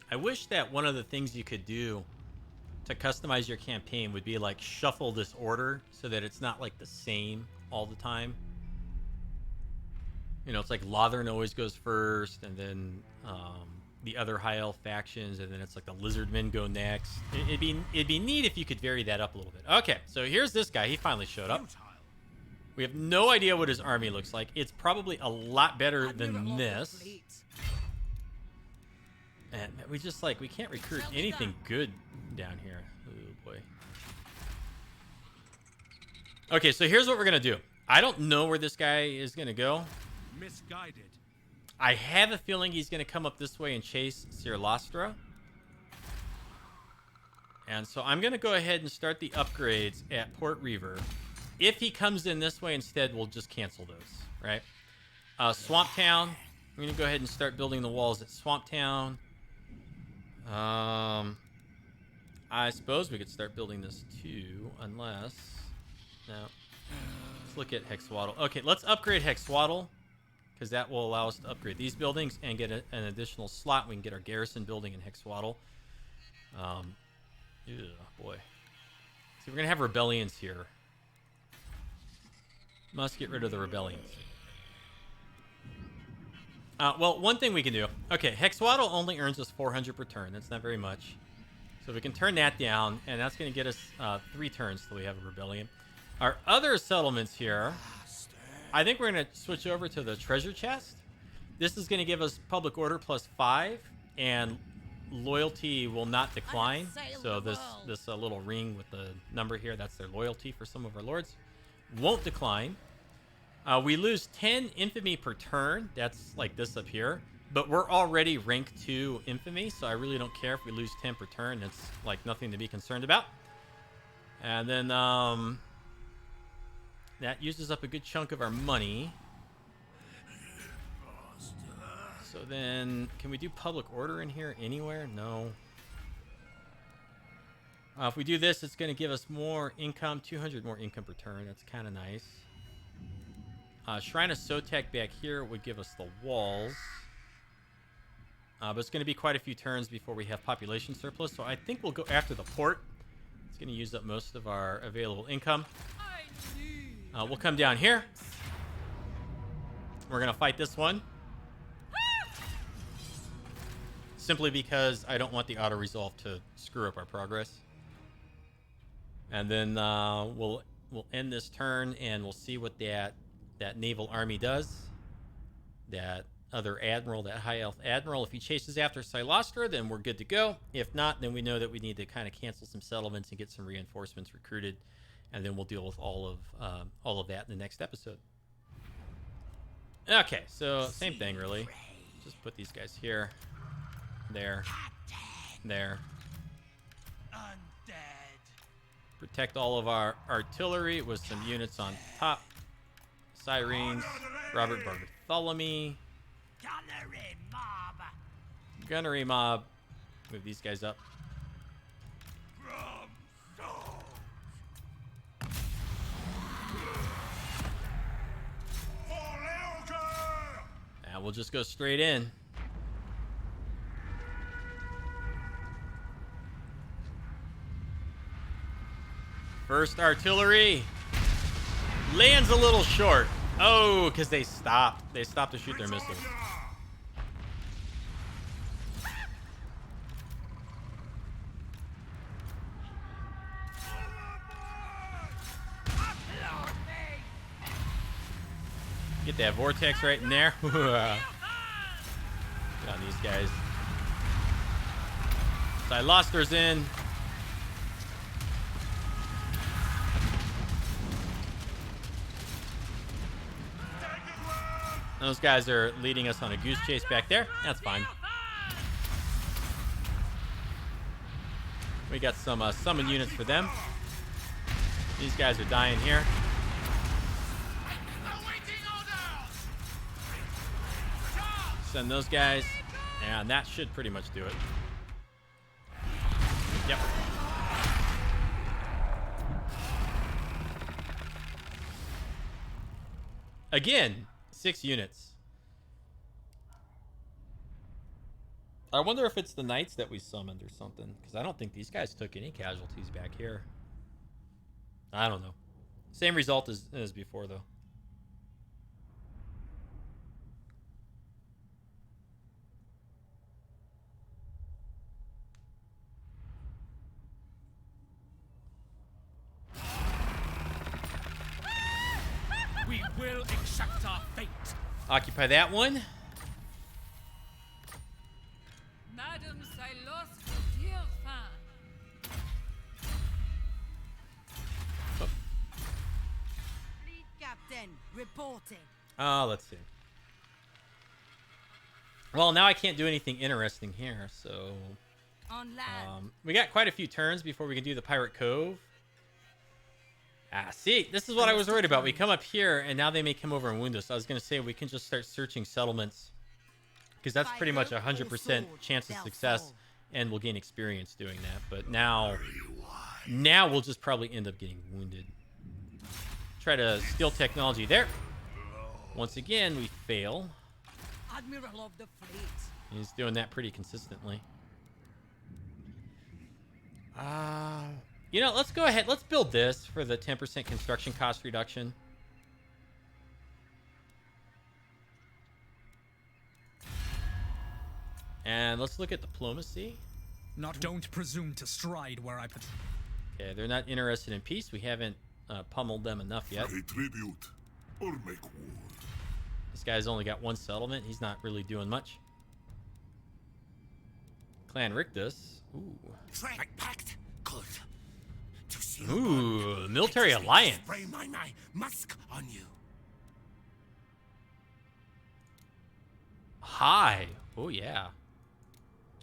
I wish that one of the things you could do to customize your campaign would be like shuffle this order so that it's not like the same all the time. You know, it's like Lothern always goes first, and then the other high elf factions, and then it's like the Lizardmen go next. It'd be neat if you could vary that up a little bit. Okay, so here's this guy. He finally showed up. We have no idea what his army looks like. It's probably a lot better than this. And we just we can't recruit anything good down here. Oh boy. Okay, so here's what we're gonna do. I don't know where this guy is gonna go. Misguided. I have a feeling he's gonna come up this way and chase Cylostra. And so I'm gonna go ahead and start the upgrades at Port Reaver. If he comes in this way instead, we'll just cancel those, right? Swamp Town. I'm gonna go ahead and start building the walls at Swamp Town. I suppose we could start building this too, unless... No. Let's look at Hexwaddle. Okay, let's upgrade Hexwaddle, because that will allow us to upgrade these buildings and get an additional slot. We can get our garrison building in Hexwaddle. Ew, boy. See, we're going to have rebellions here. Must get rid of the rebellions. Well, one thing we can do. Okay, Hexwaddle only earns us 400 per turn. That's not very much. So we can turn that down, and that's going to get us 3 turns till we have a rebellion. Our other settlements here, I think we're going to switch over to the treasure chest. This is going to give us public order +5, and loyalty will not decline. So this little ring with the number here, that's their loyalty for some of our lords, won't decline. We lose 10 infamy per turn. That's like this up here. But we're already rank 2 infamy, so I really don't care if we lose 10 per turn. It's like nothing to be concerned about. And then that uses up a good chunk of our money. So then, can we do public order in here anywhere? No. If we do this, it's going to give us more income, 200 more income per turn. That's kind of nice. Shrine of Sotek back here would give us the walls. But it's going to be quite a few turns before we have population surplus, so I think we'll go after the port. It's going to use up most of our available income. We'll come down here. We're going to fight this one. Simply because I don't want the auto-resolve to screw up our progress. And then we'll end this turn, and we'll see what that naval army does. That other admiral, that high-elf admiral, if he chases after Cylostra, then we're good to go. If not, then we know that we need to kind of cancel some settlements and get some reinforcements recruited. And then we'll deal with all of that in the next episode. Okay, so same thing, really. Just put these guys here. There. There. Undead. Protect all of our artillery with some units on top. Sirens. Robert Bartholomew. Gunnery mob. Gunnery mob. Move these guys up. And we'll just go straight in. First artillery lands a little short. Oh, because they stopped. They stopped to shoot their missiles. Get that vortex right in there. Get on these guys. Cylostra's in. Those guys are leading us on a goose chase back there. That's fine. We got some summon units for them. These guys are dying here. Send those guys. And that should pretty much do it. Yep. Again, 6 units. I wonder if it's the knights that we summoned or something, because I don't think these guys took any casualties back here. I don't know. Same result as before, though. We will accept our fate. Occupy that one. Madame Cylostra Direfin. Fleet captain reporting. Let's see. Well, now I can't do anything interesting here, so... On land. we got quite a few turns before we can do the Pirate Cove. See, this is what I was worried about. We come up here, and now they may come over and wound us. I was going to say we can just start searching settlements, because that's pretty much 100% chance of success, and we'll gain experience doing that. But now we'll just probably end up getting wounded. Try to steal technology there. Once again, we fail. Admiral of the fleet. He's doing that pretty consistently. You know, let's go ahead. Let's build this for the 10% construction cost reduction. And let's look at diplomacy. Don't presume to stride where I patrol. Okay, they're not interested in peace. We haven't pummeled them enough yet. Pay tribute or make war. This guy's only got 1 settlement. He's not really doing much. Clan Rictus. Ooh. Strike pact. Good. To see Ooh, military alliance. Spray my musk on you. High. Oh, yeah.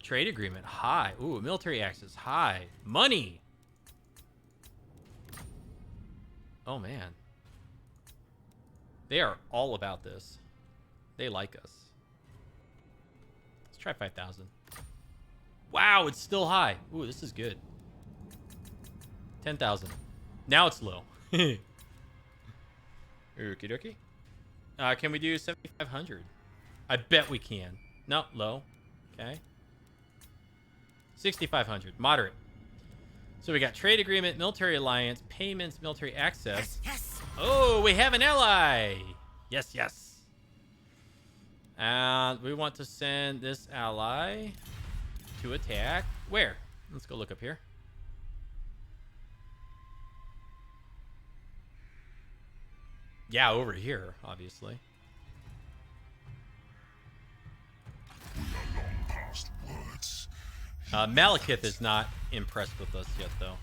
Trade agreement. High. Ooh, military access. High. Money. Oh, man. They are all about this. They like us. Let's try 5,000. Wow, it's still high. Ooh, this is good. 10,000. Now it's low. Okie dokie. Can we do 7,500? I bet we can. No, low. Okay. 6,500. Moderate. So we got trade agreement, military alliance, payments, military access. Yes. Oh, we have an ally. Yes, yes. And we want to send this ally to attack. Where? Let's go look up here. Yeah, over here, obviously. Past words. Malekith is not impressed with us yet, though.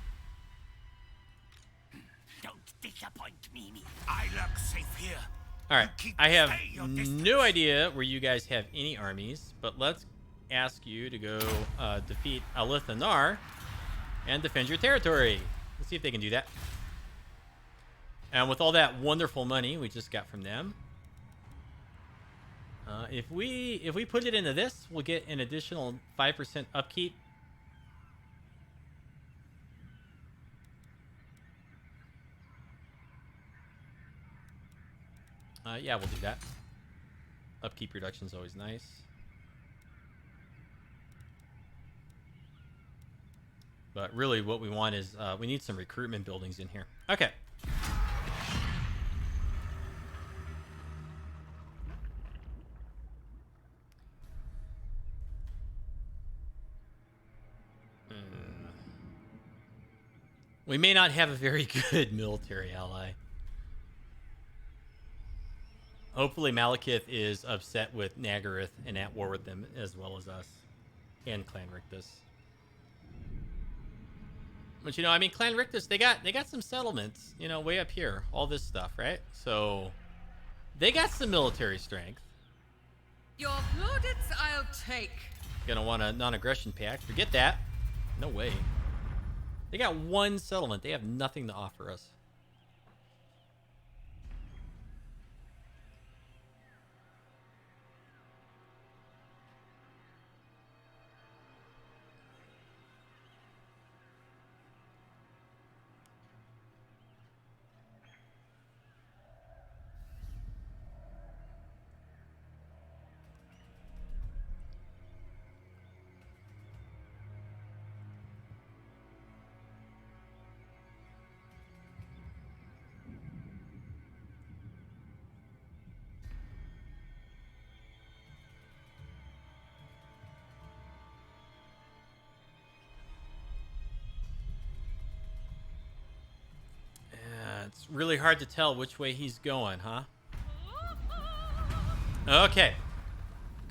Don't disappoint me. I lurk safe here. All right, Keep I have stay your distance. no idea where you guys have any armies, but let's ask you to go defeat Alarielle and defend your territory. Let's see if they can do that. And with all that wonderful money we just got from them, if we put it into this, we'll get an additional 5% upkeep. Yeah, we'll do that. Upkeep reduction is always nice. But really what we want is we need some recruitment buildings in here. Okay. We may not have a very good military ally. Hopefully Malekith is upset with Nagarythe and at war with them as well as us and Clan Rictus. But you know, I mean, Clan Rictus, they got some settlements, you know, way up here, all this stuff, right? So they got some military strength. Your plaudits I'll take. Gonna want a non-aggression pact. Forget that. No way. They got one settlement. They have nothing to offer us. It's really hard to tell which way he's going, huh? Okay.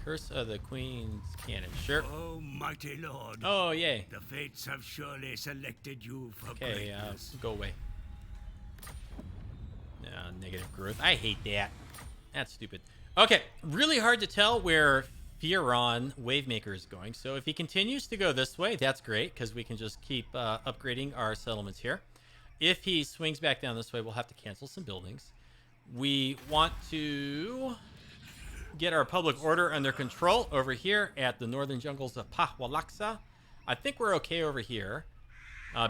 Curse of the Queen's Cannon. Sure. Oh, mighty lord. Oh, yay. The fates have surely selected you for Okay, greatness. go away. Negative growth. I hate that. That's stupid. Okay, really hard to tell where Fioron Wavemaker is going. So if he continues to go this way, that's great, because we can just keep upgrading our settlements here. If he swings back down this way, we'll have to cancel some buildings. We want to get our public order under control over here at the northern jungles of Pahwalaksa. I think we're okay over here.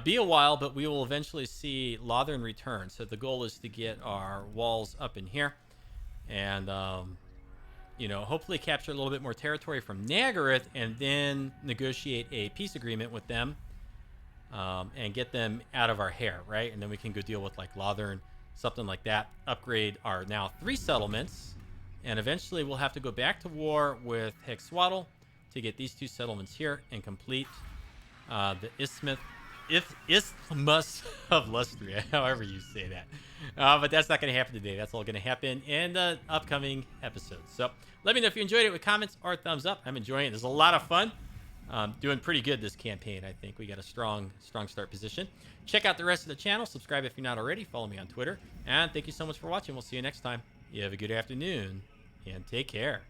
Be a while, but we will eventually see Lothern return. So the goal is to get our walls up in here. And, you know, hopefully capture a little bit more territory from Nagarythe and then negotiate a peace agreement with them. And get them out of our hair, right? And then we can go deal with like Lothern, something like that. Upgrade our now 3 settlements, and eventually we'll have to go back to war with Hexwaddle to get these 2 settlements here and complete the Isthmus of Lustria, however you say that. But that's not going to happen today. That's all going to happen in the upcoming episodes. So let me know if you enjoyed it with comments or thumbs up. I'm enjoying it. There's a lot of fun. Doing pretty good this campaign, I think. We got a strong start position. Check out the rest of the channel. Subscribe if you're not already. Follow me on Twitter. And thank you so much for watching. We'll see you next time. You have a good afternoon, and take care.